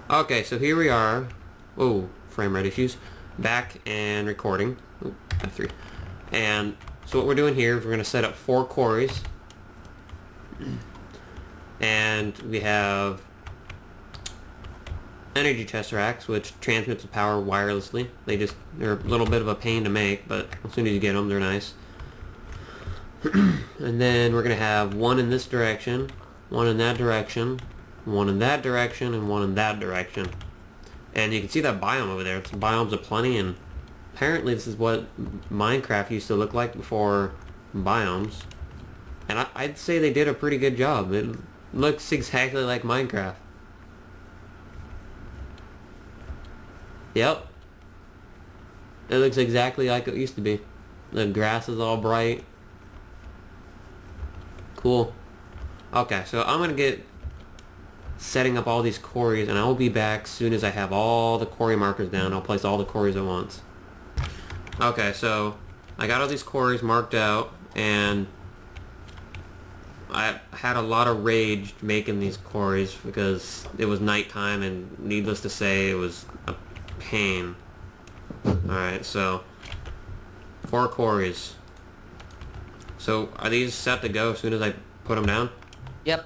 Okay, so here we are. Oh, frame rate issues. Back and recording. Oh, F3. And so what we're doing here is we're going to set up 4 quarries. And we have energy tesseracts, which transmits the power wirelessly. They're a little bit of a pain to make, but as soon as you get them, they're nice. And then we're going to have one in this direction, one in that direction, one in that direction, and one in that direction. And you can see that biome over there. It's biomes of plenty, and apparently this is what Minecraft used to look like before biomes. And I'd say they did a pretty good job. It looks exactly like Minecraft. Yep. It looks exactly like it used to be. The grass is all bright. Cool. Okay, so I'm going to get setting up all these quarries, and I will be back as soon as I have all the quarry markers down. I'll place all the quarries at once. Okay, so I got all these quarries marked out, and I had a lot of rage making these quarries because it was nighttime, and needless to say, it was a pain. Alright, so 4 quarries. So are these set to go as soon as I put them down? Yep.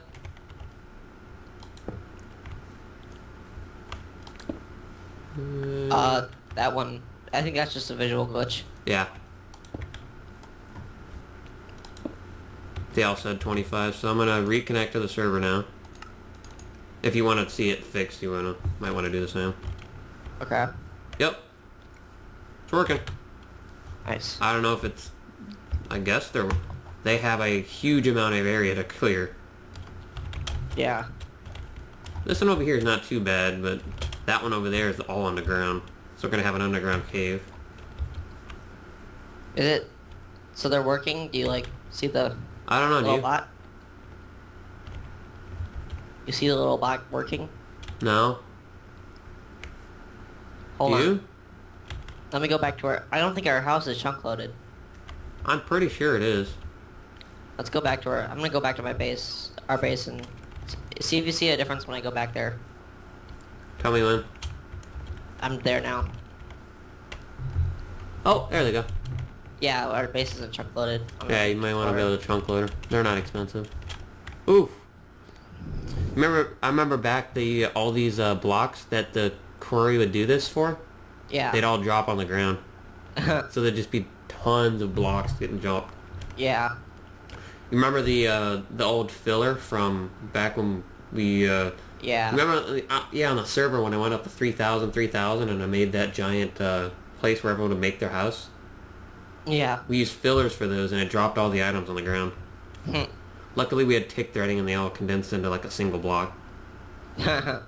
That one, I think that's just a visual glitch. Yeah. They all said 25, so I'm gonna reconnect to the server now. If you want to see it fixed, you might want to do the same. Okay. Yep. It's working. Nice. I don't know if it's... I guess they have a huge amount of area to clear. Yeah. This one over here is not too bad, but that one over there is all underground. So we're gonna have an underground cave. Is it... So they're working? Do you, like, see the I don't know, do little you? bot? You see the little bot working? No? Hold Do on. you? Let me go back to our... I don't think our house is chunk loaded. I'm pretty sure it is. Let's go back to our... I'm gonna go back to my base. Our base and... See if you see a difference when I go back there. Tell me when. I'm there now. Oh, there they go. Yeah, our base isn't chunk loaded. Yeah, you might want to build a chunk loader. They're not expensive. Oof. I remember back all these blocks that the quarry would do this for. Yeah. They'd all drop on the ground. So there'd just be tons of blocks getting dropped. Yeah. You remember the old filler from back when we Yeah. remember on the server when I went up to 3,000 and I made that giant place where everyone would make their house? Yeah. We used fillers for those, and it dropped all the items on the ground. Luckily, we had tick threading, and they all condensed into like a single block. Yeah,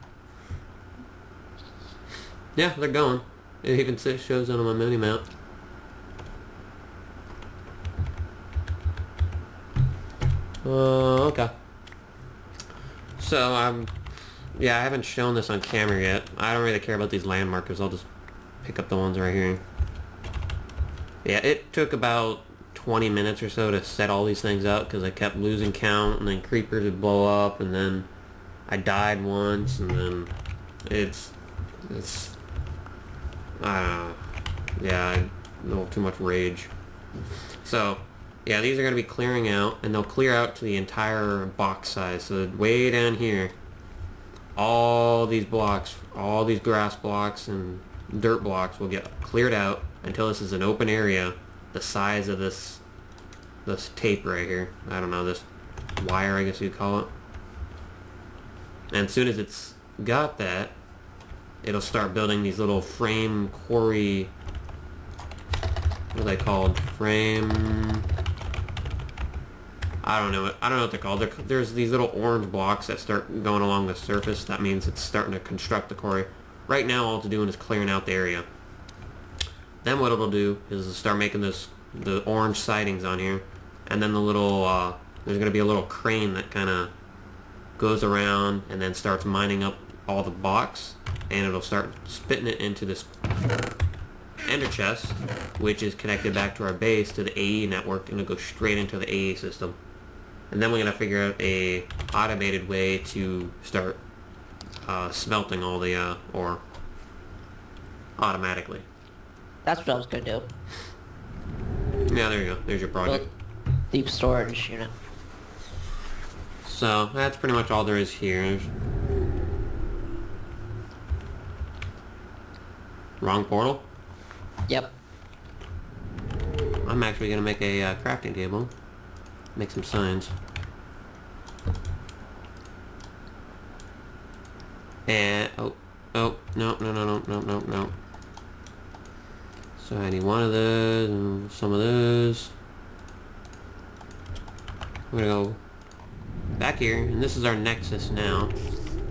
they're going. It even shows on my mini map. Okay. So yeah, I haven't shown this on camera yet. I don't really care about these land markers. I'll just pick up the ones right here. Yeah, it took about 20 minutes or so to set all these things up because I kept losing count, and then creepers would blow up, and then I died once, and then it's I don't know. Yeah, a little too much rage. So yeah, these are going to be clearing out, and they'll clear out to the entire box size. So way down here, all these blocks, all these grass blocks and dirt blocks will get cleared out until this is an open area the size of this tape right here. I don't know, this wire, I guess you'd call it. And as soon as it's got that, it'll start building these little frame quarry... What are they called? Frame... I don't know what they're called. There's these little orange blocks that start going along the surface. That means it's starting to construct the quarry. Right now, all it's doing is clearing out the area. Then what it'll do is start making the orange sidings on here, and then the little there's going to be a little crane that kind of goes around and then starts mining up all the blocks, and it'll start spitting it into this ender chest, which is connected back to our base to the AE network, and it'll go straight into the AE system. And then we're going to figure out a automated way to start smelting all the ore automatically. That's what I was gonna do. Yeah, there you go. There's your project. Build deep storage unit. So that's pretty much all there is here. Wrong portal? Yep. I'm actually gonna make a crafting table. Make some signs. And no, no. So I need one of those and some of those. I'm gonna go back here, and this is our nexus now.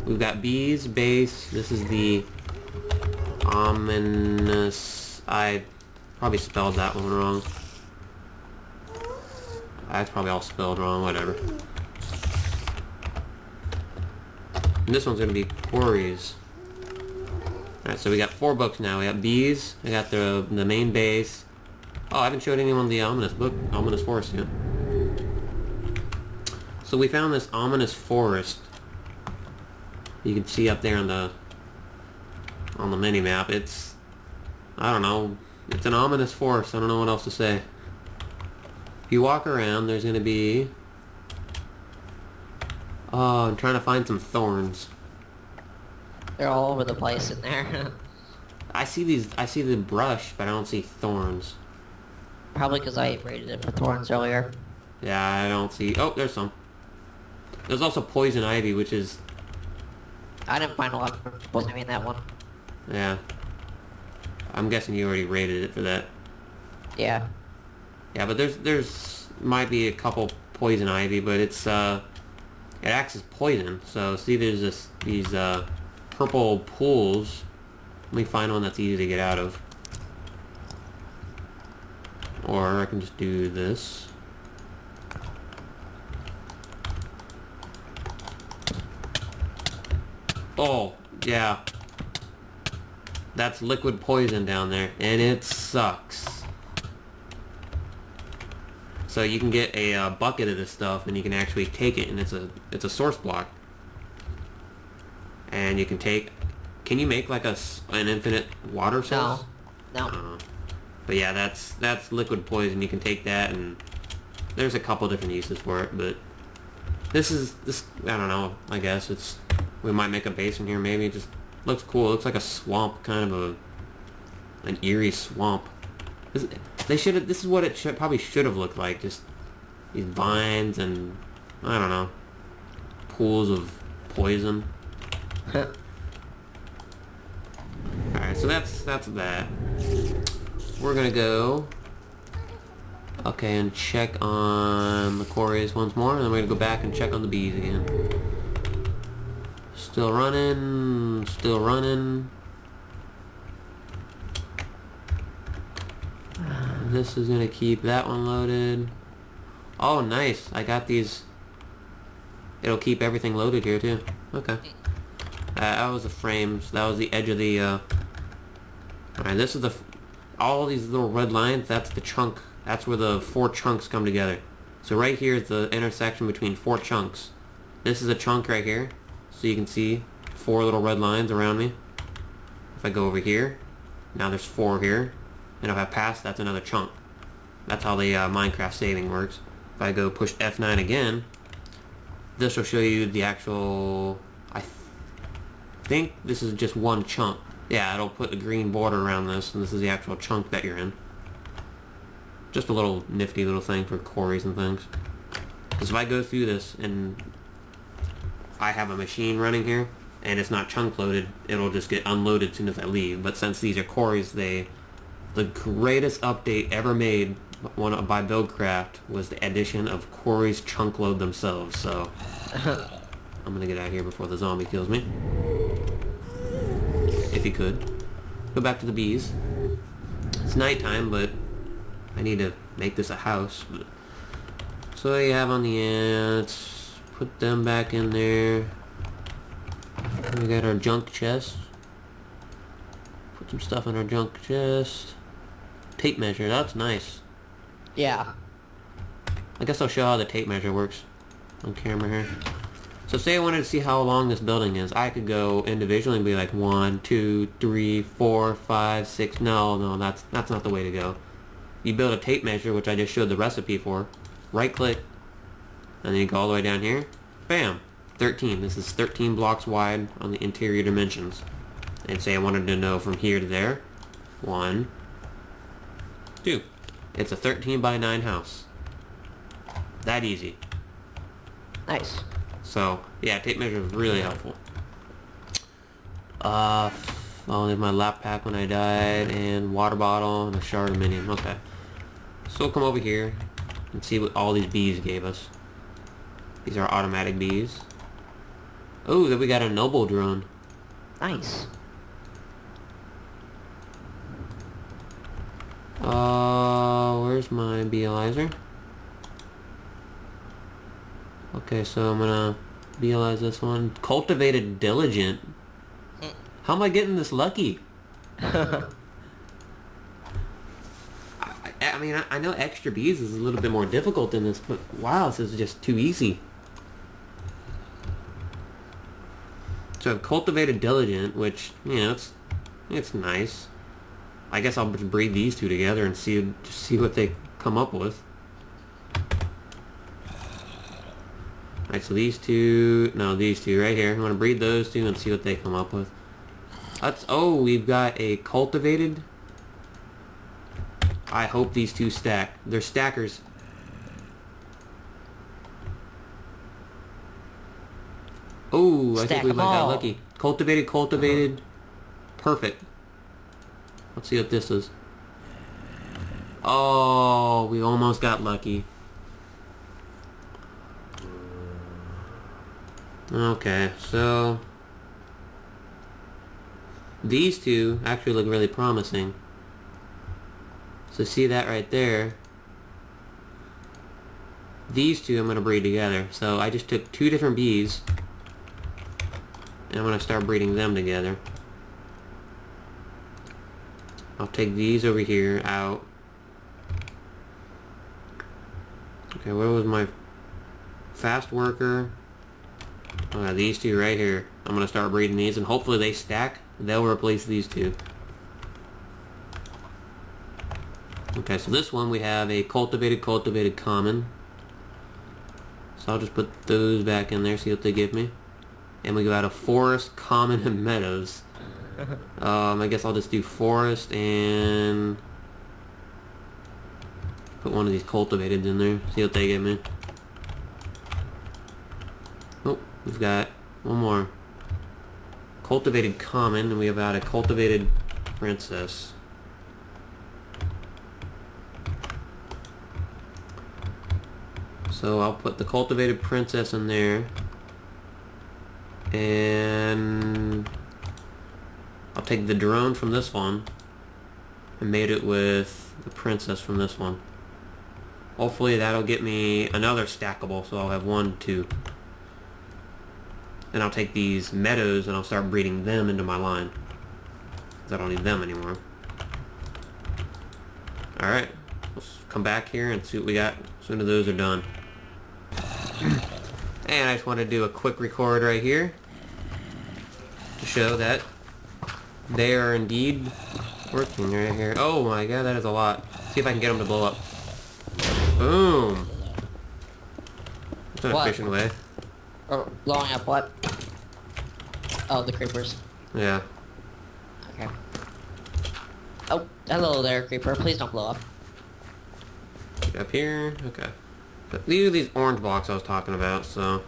We've got bees, base. This is the ominous. I probably spelled that one wrong. That's probably all spelled wrong. Whatever. And this one's gonna be quarries. Alright, so we got 4 books now. We got bees. I got the main base. Oh, I haven't showed anyone the ominous book, ominous forest yet. So we found this ominous forest. You can see up there on the mini map. It's, I don't know, it's an ominous forest. I don't know what else to say. If you walk around, there's gonna be. Oh, I'm trying to find some thorns. They're all over the place in there. I see the brush, but I don't see thorns. Probably because I raided it for thorns earlier. Yeah, I don't see. Oh, there's some. There's also poison ivy, which is. I didn't find a lot of poison ivy in that one. Yeah. I'm guessing you already rated it for that. Yeah. Yeah, but there's might be a couple poison ivy, but it's it acts as poison. So see, there's these purple pools. Let me find one that's easy to get out of. Or I can just do this. Oh, yeah. That's liquid poison down there, and it sucks. So you can get a bucket of this stuff, and you can actually take it, and it's a source block. And you can take. Can you make like an infinite water source? No. But yeah, that's liquid poison. You can take that, and there's a couple different uses for it. But this I don't know. I guess we might make a base in here. Maybe it just looks cool. It looks like a swamp, kind of an eerie swamp. This is what it probably should have looked like. Just these vines and I don't know, pools of poison. Alright, so that's that. We're gonna go and check on the quarries once more, and then we're gonna go back and check on the bees again. Still running. This is gonna keep that one loaded. Oh, nice. I got these. It'll keep everything loaded here too. Okay. That was the frames. That was the edge of the. Alright, this is all these little red lines. That's the chunk. That's where the 4 chunks come together. So right here is the intersection between 4 chunks. This is a chunk right here. So you can see 4 little red lines around me. If I go over here, now there's 4 here. And if I pass, that's another chunk. That's how the Minecraft saving works. If I go push F9 again, this will show you the actual. I think this is just one chunk. Yeah, it'll put a green border around this, and this is the actual chunk that you're in. Just a little nifty little thing for quarries and things. Because if I go through this and I have a machine running here, and it's not chunk loaded, it'll just get unloaded as soon as I leave. But since these are quarries, the greatest update ever made by Buildcraft was the addition of quarries chunk load themselves. So I'm gonna get out of here before the zombie kills me. If he could. Go back to the bees. It's nighttime, but I need to make this a house. So you have on the ants. Put them back in there. We got our junk chest. Put some stuff in our junk chest. Tape measure, that's nice. Yeah. I guess I'll show how the tape measure works on camera here. So say I wanted to see how long this building is. I could go individually and be like 1, 2, 3, 4, 5, 6. No, that's not the way to go. You build a tape measure, which I just showed the recipe for. Right click, and then you go all the way down here. Bam! 13. This is 13 blocks wide on the interior dimensions. And say I wanted to know from here to there. 1, 2. It's a 13 by 9 house. That easy. Nice. So, yeah, tape measure is really helpful. Oh, there's my lap pack when I died, and water bottle, and a shard of minium. Okay. So we'll come over here and see what all these bees gave us. These are automatic bees. Oh, then we got a noble drone. Nice. Where's my beealizer? Okay, so I'm gonna beelize this one. Cultivated diligent. How am I getting this lucky? I mean, I know extra bees is a little bit more difficult than this, but wow, this is just too easy. So I've cultivated diligent, which, you know, it's nice. I guess I'll just breed these two together and see what they come up with. Alright, so these two right here. I'm gonna breed those two and see what they come up with. We've got a cultivated. I hope these two stack. They're stackers. Oh, I think we might got lucky. Cultivated. Perfect. Let's see what this is. Oh, we almost got lucky. Okay, so these two actually look really promising. So see that right there? These two I'm going to breed together. So I just took two different bees and I'm going to start breeding them together. I'll take these over here out. Okay, where was my fast worker? These two right here. I'm going to start breeding these and hopefully they stack. They'll replace these two. Okay, so this one we have a cultivated common. So I'll just put those back in there, see what they give me. And we got a forest, common, and meadows. I guess I'll just do forest and put one of these cultivated in there, see what they give me. Oh, we've got one more. Cultivated common, and we have got a cultivated princess. So I'll put the cultivated princess in there. And I'll take the drone from this one and mate it with the princess from this one. Hopefully that'll get me another stackable, so I'll have 1, 2. And I'll take these meadows and I'll start breeding them into my line, because I don't need them anymore. Alright, let's come back here and see what we got as soon as those are done. And I just want to do a quick record right here to show that they are indeed working right here. Oh my god, that is a lot. See if I can get them to blow up. Boom! That's an efficient way. Or blowing up what? Oh, the creepers. Yeah. Okay. Oh, hello there, creeper. Please don't blow up. Get up here. Okay. But these are these orange blocks I was talking about, so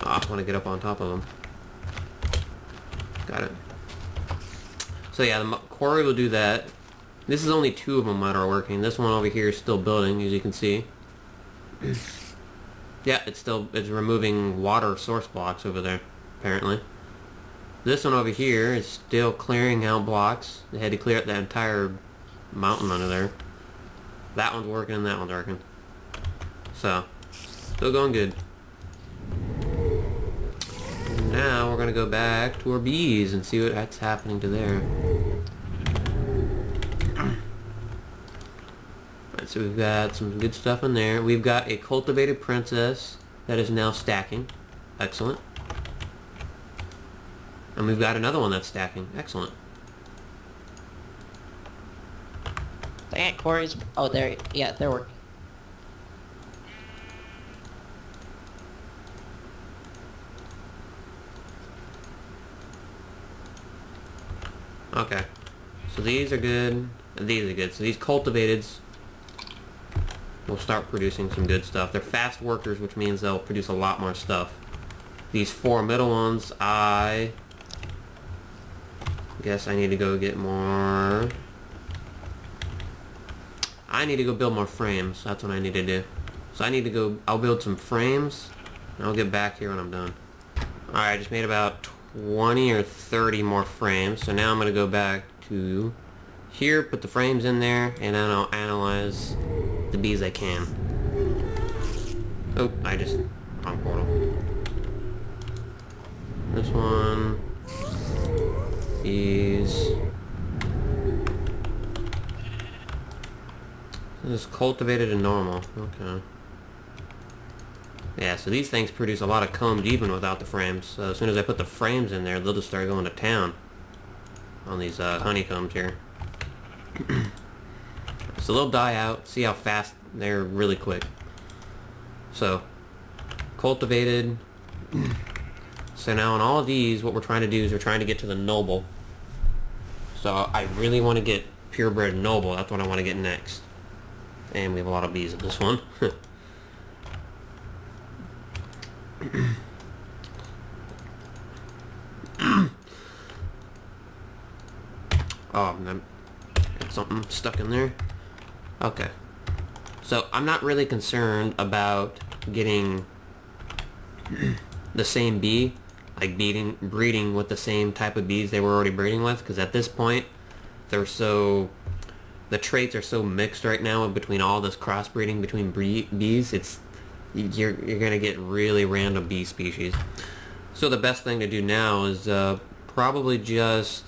I want to get up on top of them. Got it. So yeah, the quarry will do that. This is only 2 of them that are working. This one over here is still building, as you can see. Yeah, it's removing water source blocks over there, apparently. This one over here is still clearing out blocks. They had to clear out that entire mountain under there. That one's working and that one's working. So, still going good. Now we're going to go back to our bees and see what's happening to there. Alright, so we've got some good stuff in there. We've got a cultivated princess that is now stacking. Excellent. And we've got another one that's stacking. Excellent. Dang it, Quarry's... Oh, there... Yeah, they're working. Okay. So these are good. And these are good. So these cultivateds will start producing some good stuff. They're fast workers, which means they'll produce a lot more stuff. These 4 middle ones, I guess I need to go get more... I need to go build more frames. That's what I need to do. So I need to go... I'll build some frames, and I'll get back here when I'm done. Alright, I just made about 20 or 30 more frames. So now I'm going to go back to here, put the frames in there, and then I'll analyze the bees I can. Oh, I just... wrong portal. This one... These... This is cultivated and normal. Okay. Yeah, so these things produce a lot of combed even without the frames. So as soon as I put the frames in there, they'll just start going to town on these honeycombs here. So they'll die out. See how fast they're really quick. So, cultivated. So now on all of these, what we're trying to do is we're trying to get to the noble. So I really want to get purebred noble. That's what I want to get next. And we have a lot of bees in this one. Oh, got something stuck in there. Okay. So I'm not really concerned about getting the same bee, like breeding with the same type of bees they were already breeding with, because at this point, the traits are so mixed right now between all this crossbreeding between bees. You're gonna get really random bee species. So the best thing to do now is probably just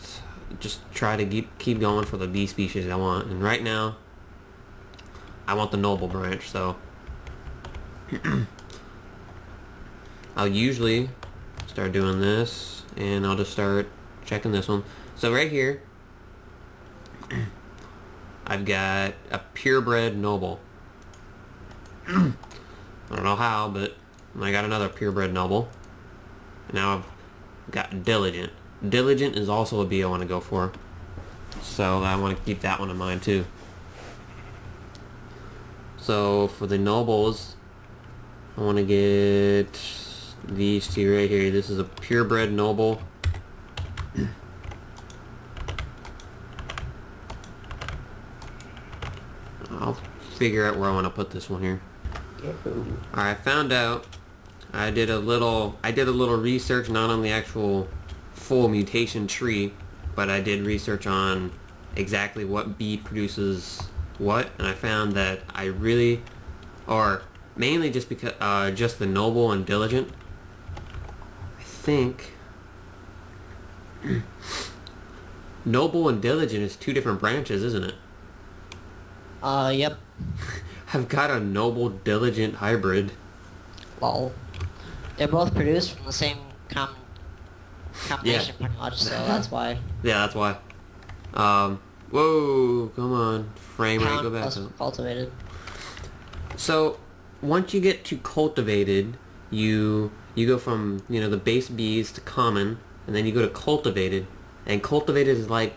try to keep going for the bee species I want. And right now, I want the noble branch. So I'll usually start doing this, and I'll just start checking this one. So right here, I've got a purebred noble. I don't know how, but I got another purebred noble. Now I've got diligent. Diligent is also a bee I want to go for. So I want to keep that one in mind too. So for the nobles, I want to get these two right here. This is a purebred noble. I'll figure out where I want to put this one here. I found out. I did a little research, not on the actual full mutation tree, but I did research on exactly what bee produces what, and I found that mainly just because just the noble and diligent. I think noble and diligent is 2 different branches, isn't it? Yep. I've got a noble diligent hybrid. Lol. They're both produced from the same combination, pretty much, so that's why. Yeah, that's why. Whoa, come on. Frame rate, go back up. Cultivated. So, once you get to cultivated, you go from, the base bees to common, and then you go to cultivated. And cultivated is like,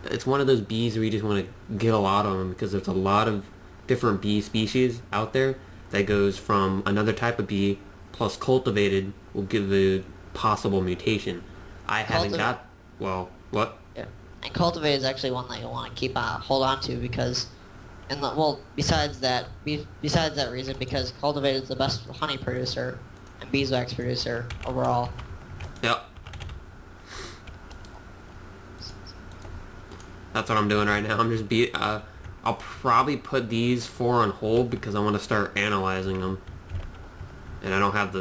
it's one of those bees where you just want to get a lot of them, because there's a lot of different bee species out there that goes from another type of bee plus cultivated will give the possible mutation. I haven't got... Well, what? Yeah. And cultivated is actually one that you want to keep hold on to, because... besides that reason, because cultivated is the best honey producer and beeswax producer overall. Yep. That's what I'm doing right now. I'm just I'll probably put these 4 on hold because I want to start analyzing them, and I don't have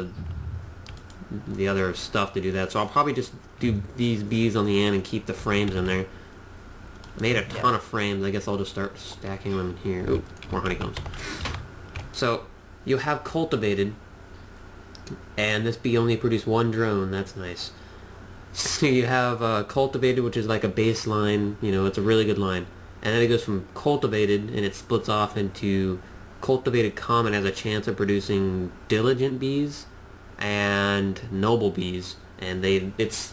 the other stuff to do that. So I'll probably just do these bees on the end and keep the frames in there. I made a ton of frames. I guess I'll just start stacking them here. Ooh, more honeycombs. So you have cultivated, And this bee only produced one drone. That's nice. So you have cultivated, which is like a baseline. It's a really good line. And then it goes from cultivated, and it splits off into cultivated common has a chance of producing diligent bees and noble bees. And it's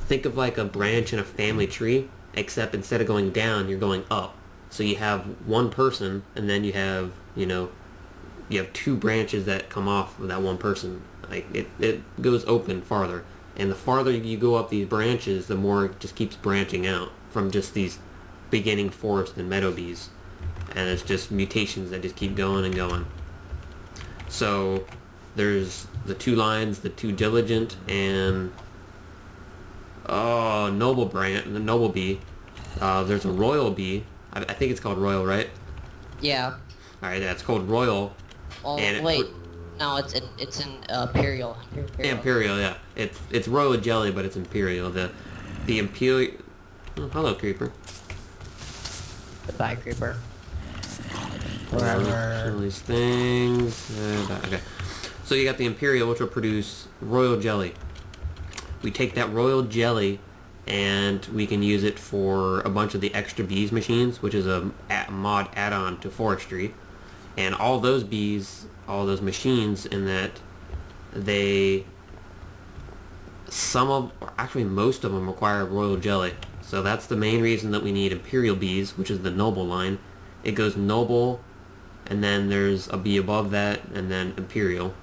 think of like a branch in a family tree, except instead of going down, you're going up. So you have one person, and then you have two branches that come off of that one person. Like it goes open farther. And the farther you go up these branches, the more it just keeps branching out from just these beginning forest and meadow bees. And it's just mutations that just keep going and going. So there's the two lines, the two diligent and noble branch, the noble bee. There's a royal bee. I think it's called royal, right? Yeah. Alright, yeah, it's called royal. Oh, and wait. No, it's in imperial. Imperial, yeah. It's royal jelly, but it's imperial. The imperial. Oh, hello, creeper. Goodbye, creeper. Kill these things. Okay. So you got the imperial, which will produce royal jelly. We take that royal jelly, and we can use it for a bunch of the extra bees machines, which is a mod add-on to forestry. And all those bees, all those machines in that, most of them require royal jelly. So that's the main reason that we need imperial bees, which is the noble line. It goes noble, and then there's a bee above that, and then imperial.